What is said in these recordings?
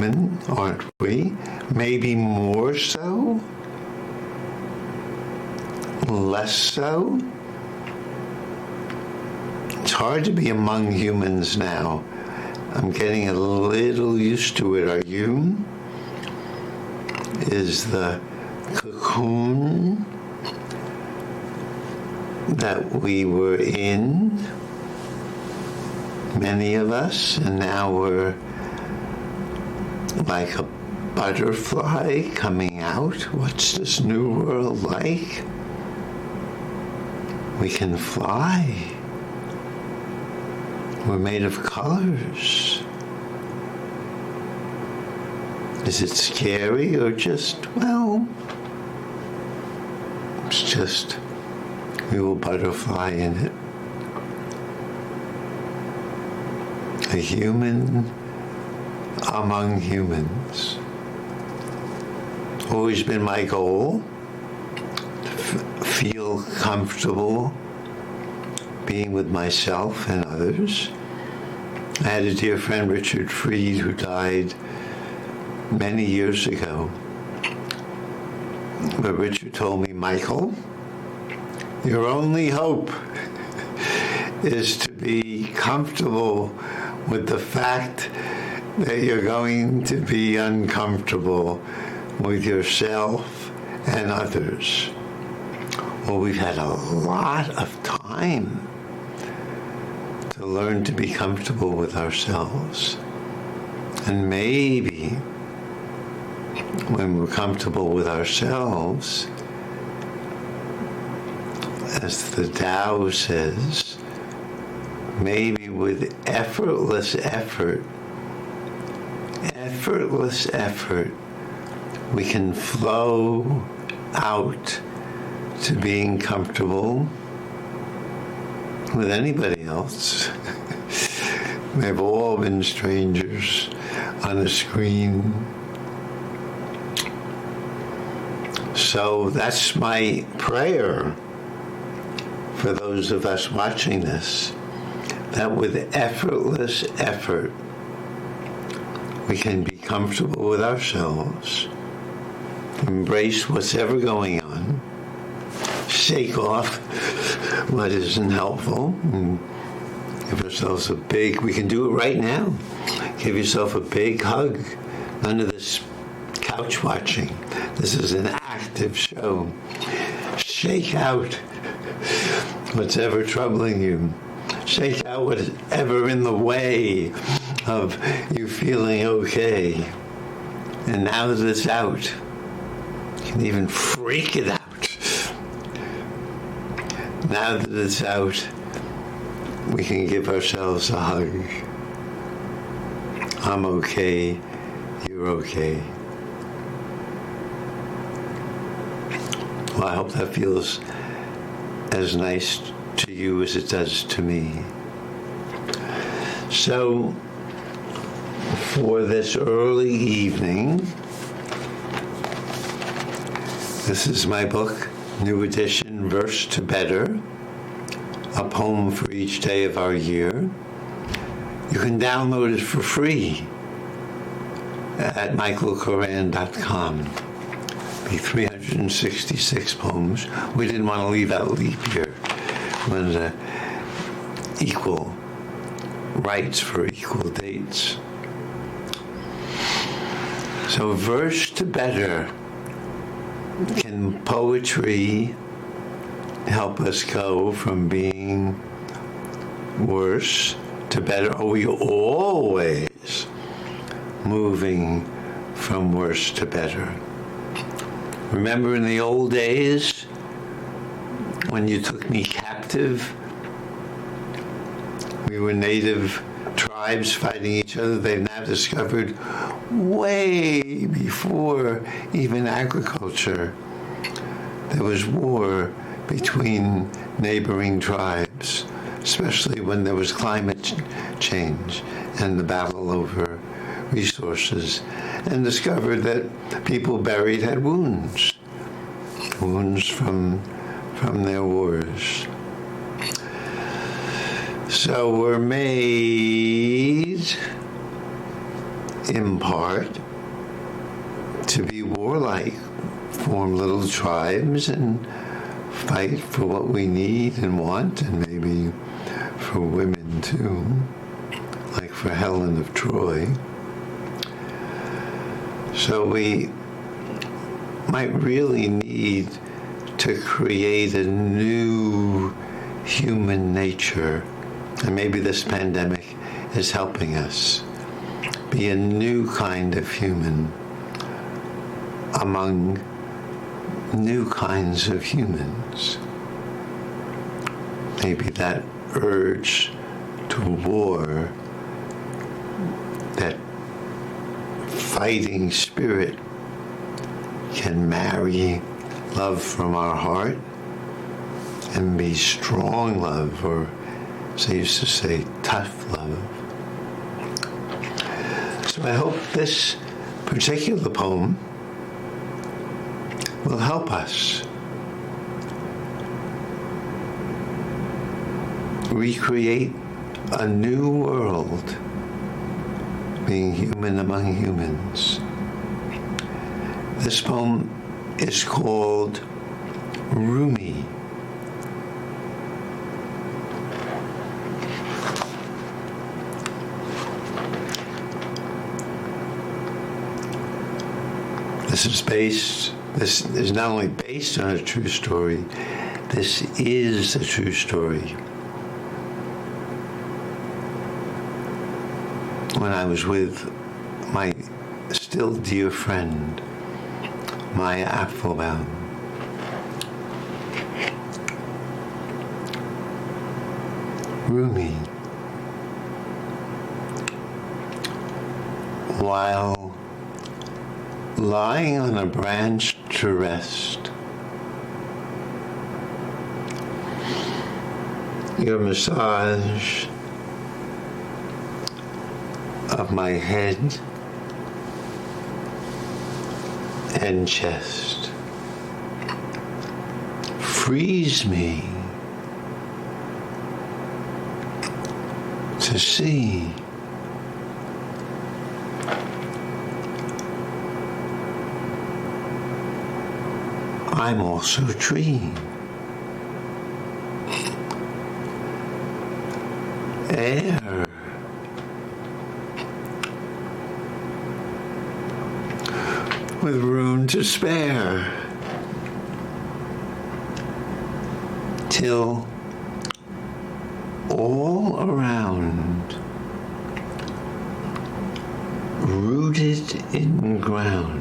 human, aren't we? Maybe more so? Less so? It's hard to be among humans now. I'm getting a little used to it. Are you? Is the cocoon that we were in, many of us, and now we're like a butterfly coming out? What's this new world like? We can fly. We're made of colors. Is it scary or just, well, it's just we will butterfly in it. A human among humans. Always been my goal to feel comfortable being with myself and others. I had a dear friend, Richard Freed, who died many years ago. But Richard told me, Michael, your only hope is to be comfortable with the fact that you're going to be uncomfortable with yourself and others. Well, we've had a lot of time to learn to be comfortable with ourselves. And maybe when we're comfortable with ourselves, as the Tao says, maybe with effortless effort, we can flow out to being comfortable with anybody else. They've all been strangers on a screen. So that's my prayer for those of us watching this, that with effortless effort, we can be comfortable with ourselves, embrace what's ever going on, shake off what isn't helpful, and give ourselves a big, we can do it right now, give yourself a big hug. None of this couch watching. This is an active show. Shake out what's ever troubling you. Shake out whatever in the way of you feeling okay. And now that it's out, you can even freak it out. Now that it's out, we can give ourselves a hug. I'm okay, you're okay. Well, I hope that feels as nice to you as it does to me. So, for this early evening, this is my book, new edition, Verse to Better, a poem for each day of our year. You can download it for free at michaelkoran.com. Be 366 poems. We didn't want to leave out leap year. When the equal rights for equal dates. So verse to better. Can poetry help us go from being worse to better? Are we always moving from worse to better? Remember in the old days when you took me captive? We were native tribes fighting each other. They've now discovered way before even agriculture, there was war between neighboring tribes, especially when there was climate change and the battle over resources, and discovered that people buried had wounds from their wars. So we're made in part, to be warlike, form little tribes and fight for what we need and want, and maybe for women too, like for Helen of Troy. So we might really need to create a new human nature, and maybe this pandemic is helping us be a new kind of human among new kinds of humans. Maybe that urge to war, that fighting spirit, can marry love from our heart and be strong love, or as I used to say, tough love. So I hope this particular poem will help us recreate a new world, being human among humans. This poem is called Roomy. This is not only based on a true story, this is a true story. When I was with my still dear friend, Maya Apfelbaum, Roomy, while lying on a branch to rest, your massage of my head and chest frees me to see I'm also a tree. Air. With room to spare. Till all around, rooted in ground,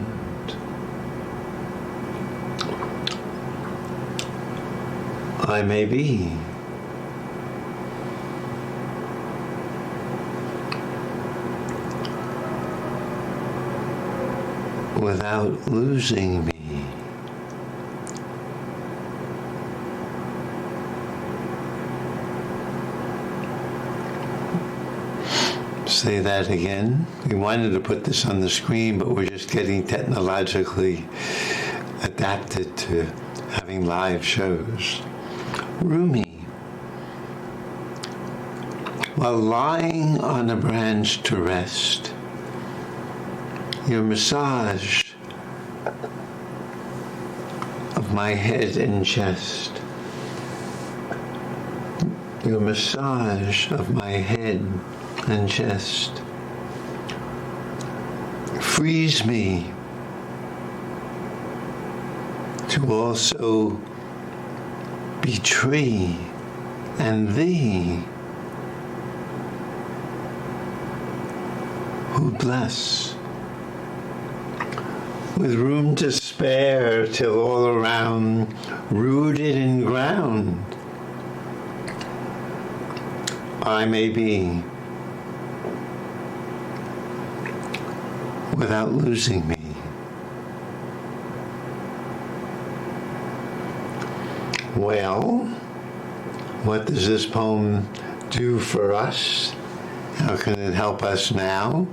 I may be. Without losing me. Say that again. We wanted to put this on the screen, but we're just getting technologically adapted to having live shows. Roomy. While lying on a branch to rest, your massage of my head and chest, your massage of my head and chest frees me to also be tree and thee who bless. With room to spare till all around, rooted in ground, I may be, without losing me. Well, what does this poem do for us? How can it help us now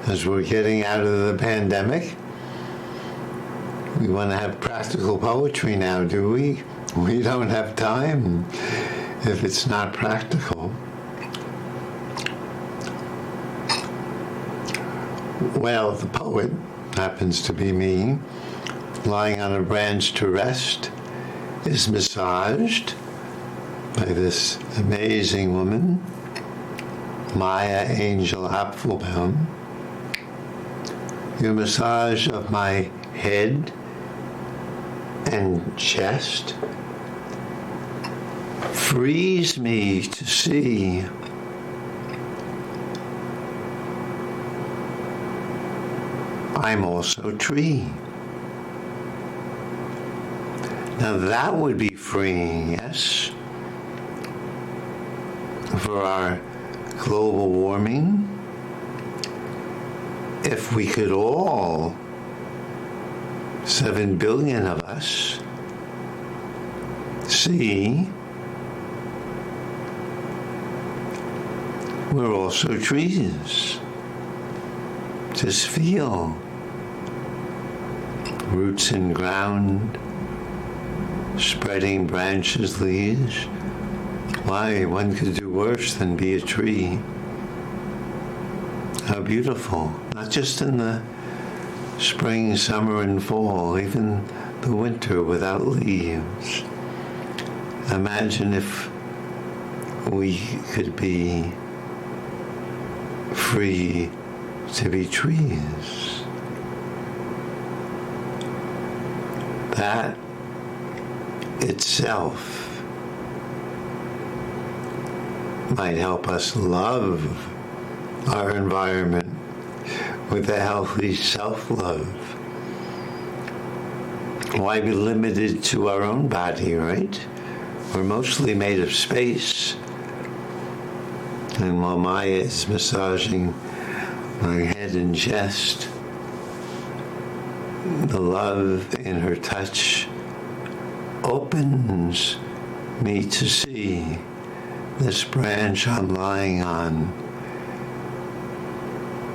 as we're getting out of the pandemic? We want to have practical poetry now, do we? We don't have time if it's not practical. Well, the poet happens to be me, lying on a branch to rest, is massaged by this amazing woman, Maya Angel Apfelbaum. Your massage of my head and chest frees me to see I'm also a tree. Now that would be freeing, yes, for our global warming. If we could all, 7 billion of us, see we're also trees. Just feel roots in ground, spreading branches, leaves. Why, one could do worse than be a tree. How beautiful. Not just in the spring, summer, and fall, even the winter without leaves. Imagine if we could be free to be trees. That itself might help us love our environment with a healthy self-love. Why be limited to our own body, right? We're mostly made of space. And while Maya is massaging my head and chest, the love in her touch opens me to see this branch I'm lying on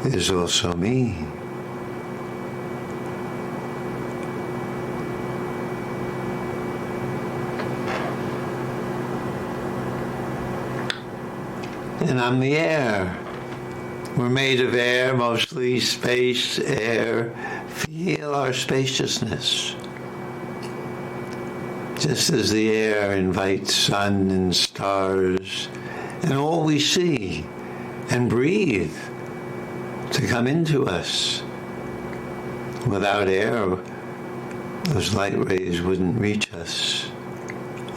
is also me. And I'm the air. We're made of air, mostly space, air. Feel our spaciousness. Just as the air invites sun and stars and all we see and breathe to come into us. Without air, those light rays wouldn't reach us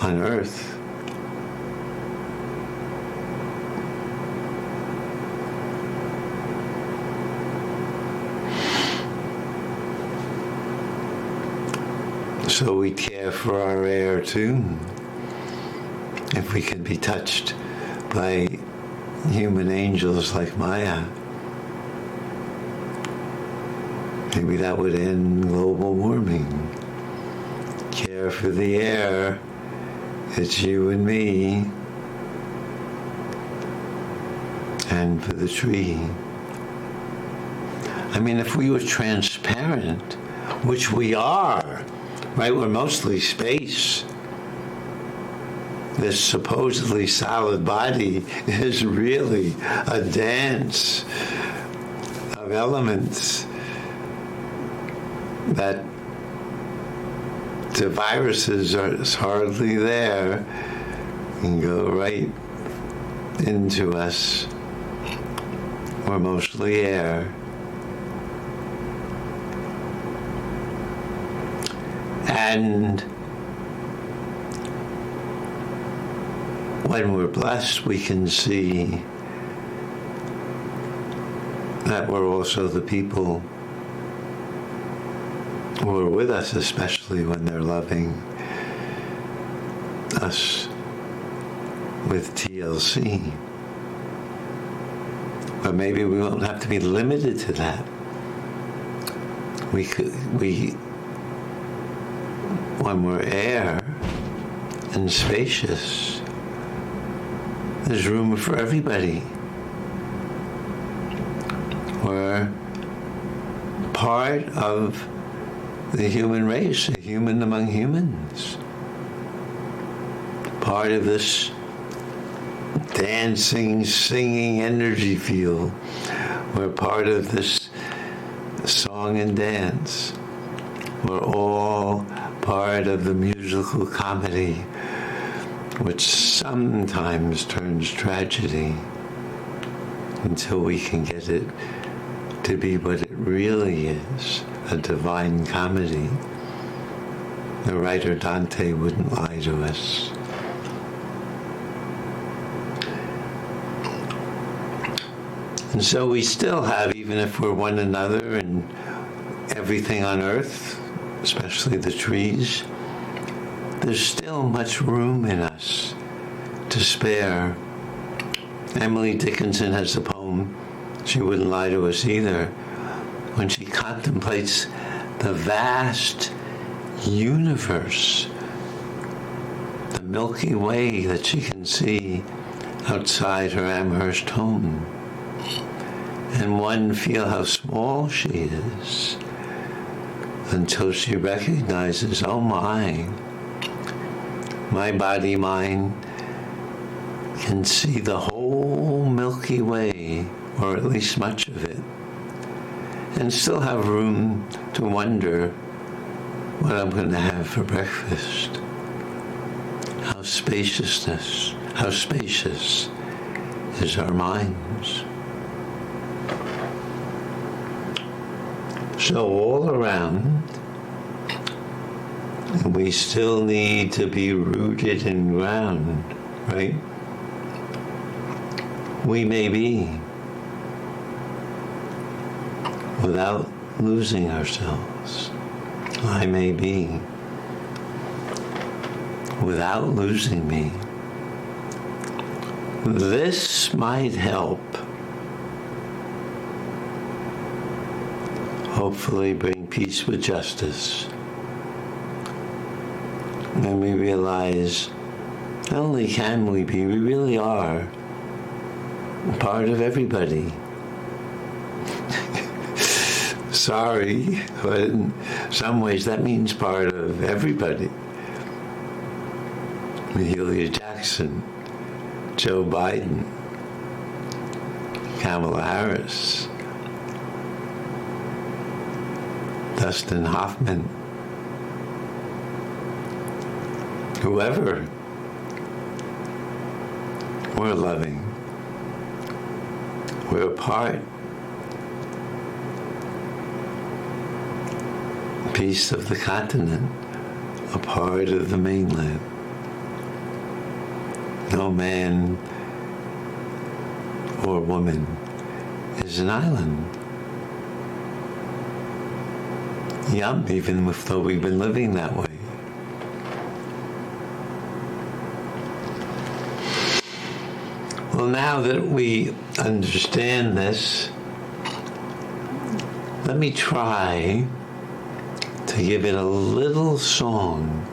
on Earth. So we care for our air too. If we could be touched by human angels like Maya, maybe that would end global warming. Care for the air. It's you and me. And for the tree. I mean, if we were transparent, which we are, right? We're mostly space. This supposedly solid body is really a dance of elements that the viruses are hardly there and go right into us. We're mostly air. And when we're blessed, we can see that we're also the people who are with us, especially when they're loving us with TLC. But maybe we won't have to be limited to that. When we're air and spacious, there's room for everybody. We're part of the human race, a human among humans. Part of this dancing, singing energy field. We're part of this song and dance. We're all part of the musical comedy, which sometimes turns tragedy until we can get it to be what it really is, a divine comedy. The writer Dante wouldn't lie to us. And so we still have, even if we're one another and everything on earth, especially the trees, there's still much room in us to spare. Emily Dickinson has a poem, she wouldn't lie to us either, when she contemplates the vast universe, the Milky Way that she can see outside her Amherst home. And one feel how small she is until she recognizes, oh my body, mind can see the whole Milky Way, or at least much of it, and still have room to wonder what I'm going to have for breakfast. How spacious is our minds. So all around, we still need to be rooted and grounded, right? We may be, without losing ourselves. I may be, without losing me. This might help hopefully bring peace with justice. And we realize not only can we be, we really are part of everybody. Sorry, but in some ways that means part of everybody. Mahalia Jackson, Joe Biden, Kamala Harris, Dustin Hoffman, whoever. We're loving. We're a part. Piece of the continent, a part of the mainland. No man or woman is an island. Yum, even though we've been living that way. Well, now that we understand this, let me try to give it a little song.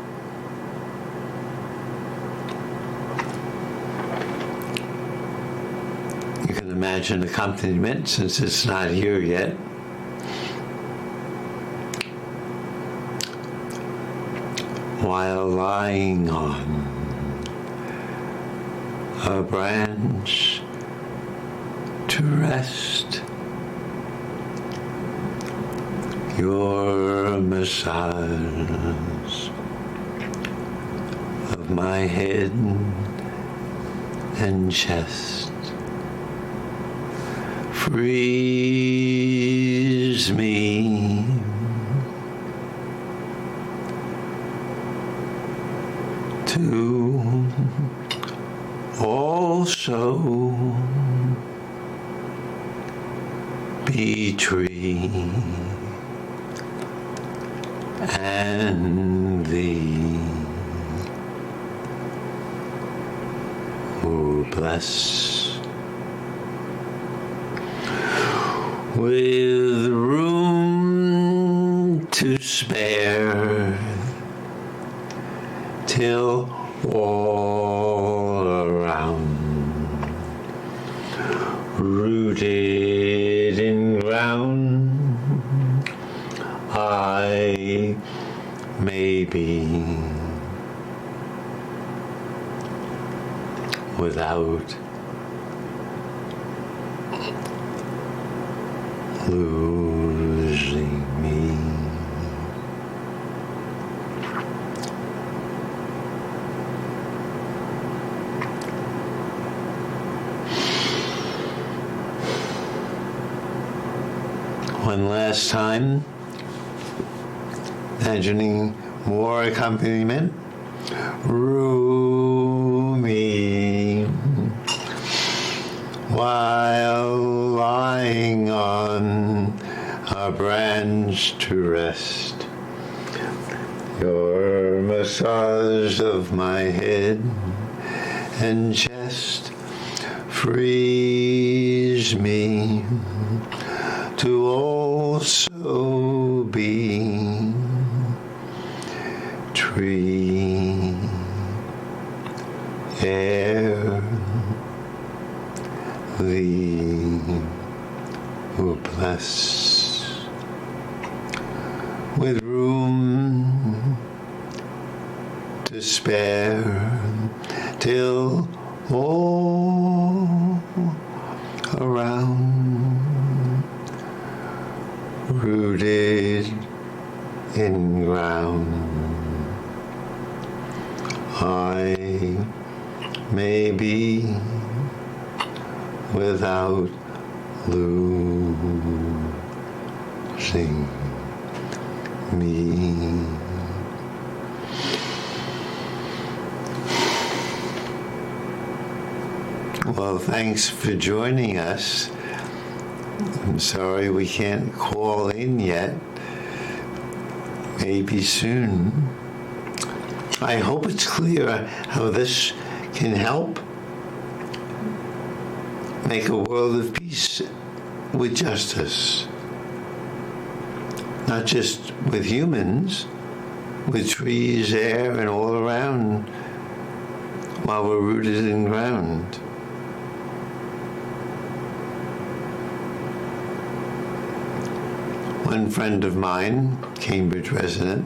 You can imagine accompaniment since it's not here yet. While lying on a branch to rest, your massage of my head and chest frees me to also be tree and thee who bless with room to spare till all around rooted in ground I may be without losing One last time, imagining more accompaniment. Roomy, while lying on a branch to rest, your massage of my head and chest frees me to also be tree, air, leaf, who bless with room to spare till all around, rooted in ground, I may be without losing me. Well, thanks for joining us. I'm sorry we can't call in yet. Maybe soon. I hope it's clear how this can help make a world of peace with justice. Not just with humans, with trees, air, and all around, while we're rooted in ground. One friend of mine, Cambridge resident,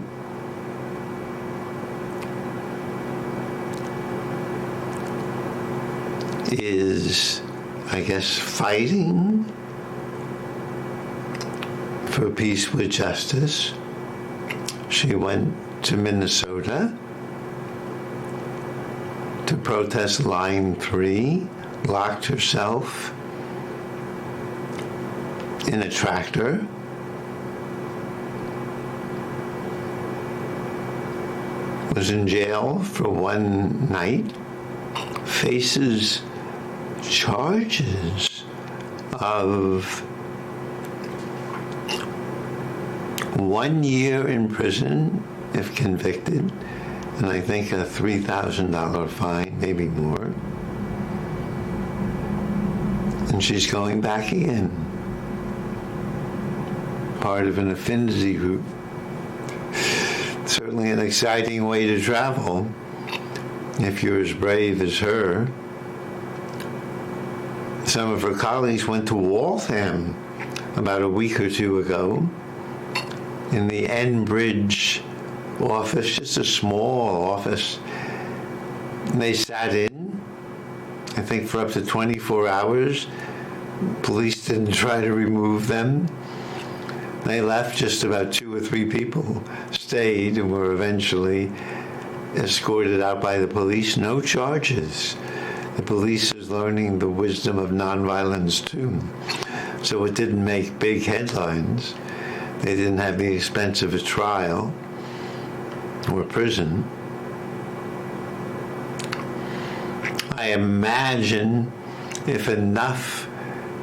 is, I guess, fighting for peace with justice. She went to Minnesota to protest Line 3, locked herself in a tractor, was in jail for one night, faces charges of 1 year in prison if convicted, and I think a $3,000 fine, maybe more. And she's going back again, part of an affinity group. Certainly an exciting way to travel if you're as brave as her. Some of her colleagues went to Waltham about a week or two ago in the Enbridge office, just a small office. And they sat in, I think, for up to 24 hours. Police didn't try to remove them. They left, just about 2 or 3 people stayed and were eventually escorted out by the police. No charges. The police is learning the wisdom of nonviolence too. So it didn't make big headlines. They didn't have the expense of a trial or prison. I imagine if enough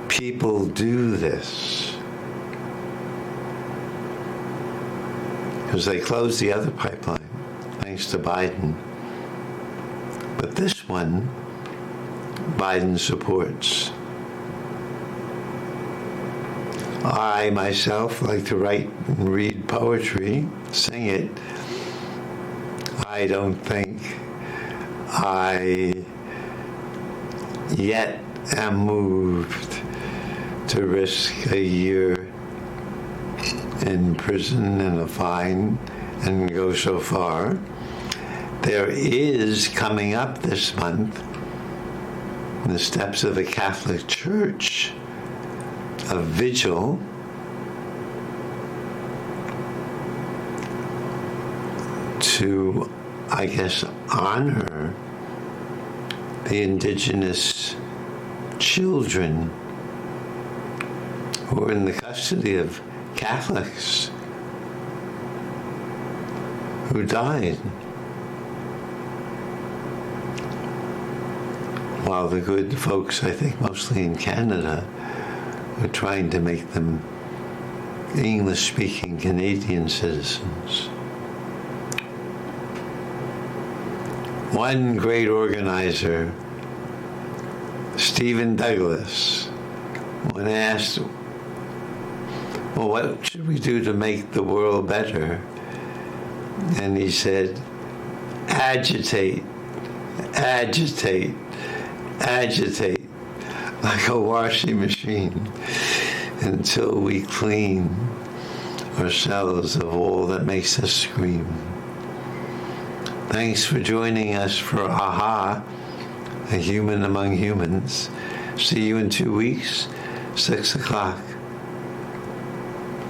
people do this, because they closed the other pipeline, thanks to Biden. But this one, Biden supports. I myself like to write and read poetry, sing it. I don't think I yet am moved to risk a year in prison and a fine and go so far. There is coming up this month, in the steps of the Catholic Church, a vigil to, I guess, honor the indigenous children who are in the custody of Catholics who died, while the good folks, I think mostly in Canada, are trying to make them English-speaking Canadian citizens. One great organizer, Stephen Douglas, when asked, well, what should we do to make the world better? And he said, agitate, agitate, agitate, like a washing machine, until we clean ourselves of all that makes us scream. Thanks for joining us for AHA, A Human Among Humans. See you in 2 weeks, 6 o'clock.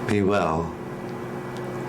Be well.